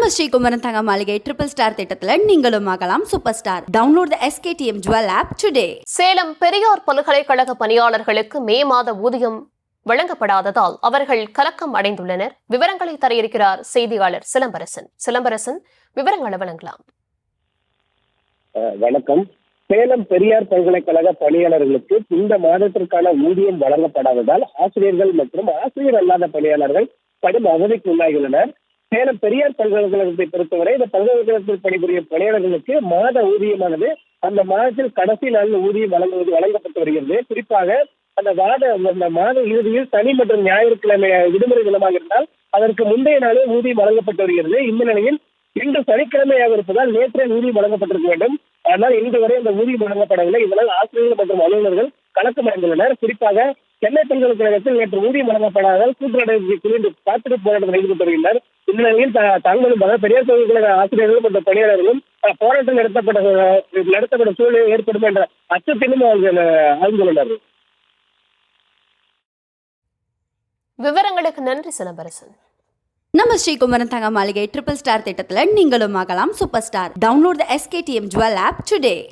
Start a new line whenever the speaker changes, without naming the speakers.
நம்ம ஸ்ரீகுமரன் தங்க மாளிகை ட்ரிபிள் ஸ்டார் திட்டத்துல நீங்களும் ஆகலாம் super star. Download the SKTM Jewel app today.
Salem Periyar பல்கலைக்கழக பணியாளர்களுக்கு மே மாத ஊதியம் வழங்கப்படாததால் அவர்கள் கலக்கம் அடைந்துள்ளனர். விவரங்களை தர இருக்கிறார் செய்தியாளர் சிலம்பரசன். விவரங்களை வழங்கலாம்.
வணக்கம். சேலம் பெரியார் பல்கலைக்கழக பணியாளர்களுக்கு இந்த மாதத்திற்கான ஊதியம் வழங்கப்படாததால் ஆசிரியர்கள் மற்றும் ஆசிரியர் அல்லாத பணியாளர்கள் கடும் அவதிக்கு உள்ளாகியுள்ளனர். சேலம் பெரியார் பல்கலைக்கழகத்தை பொறுத்தவரை இந்த பல்கலைக்கழகத்தில் பணிபுரியும் பணியாளர்களுக்கு மாத ஊதியமானது அந்த மாதத்தில் கடைசி நாளில் ஊதியம் வழங்கப்பட்டு வருகிறது. குறிப்பாக அந்த மாத இறுதியில் சனி மற்றும் ஞாயிற்றுக்கிழமை விடுமுறை தினமாக இருந்தால் அதற்கு முந்தைய நாளே ஊதியம் வழங்கப்பட்டு வருகிறது. இந்த நிலையில் இன்று சனிக்கிழமையாக இருப்பதால் நேற்றே ஊதியம் வழங்கப்பட்டிருக்க வேண்டும். ஆனால் இன்று வரை அந்த ஊதியம் வழங்கப்படவில்லை. இதனால் ஆசிரியர்கள் மற்றும் அலுவலர்கள் கலக்கம் அடைந்துள்ளனர். குறிப்பாக சென்னை பல்கலைக்கழகத்தில் நேற்று ஊதியம் வழங்கப்படாததால் கூட்டுறவு குளிர்ந்து காத்திருப்பு போராட்டம் ஈடுபட்டு வருகின்றனர். இந்த நிலையில் தங்களும் பெரியார் பல்கலைக்கழக ஆசிரியர்களும் மற்றும் பணியாளர்களும் போராட்டம் நடத்தப்பட்ட சூழ்நிலை ஏற்படும் என்ற அச்சத்திலும் அவர்கள் அறிந்துள்ளனர்.
விவரங்களுக்கு நன்றி சிலம்பரசன்.
நம்ம ஸ்ரீகுமரன் தங்க மாளிகை ட்ரிபிள் ஸ்டார் திட்டத்துல நீங்களும் ஆகலாம் super star. Download the SKTM Jewel app today.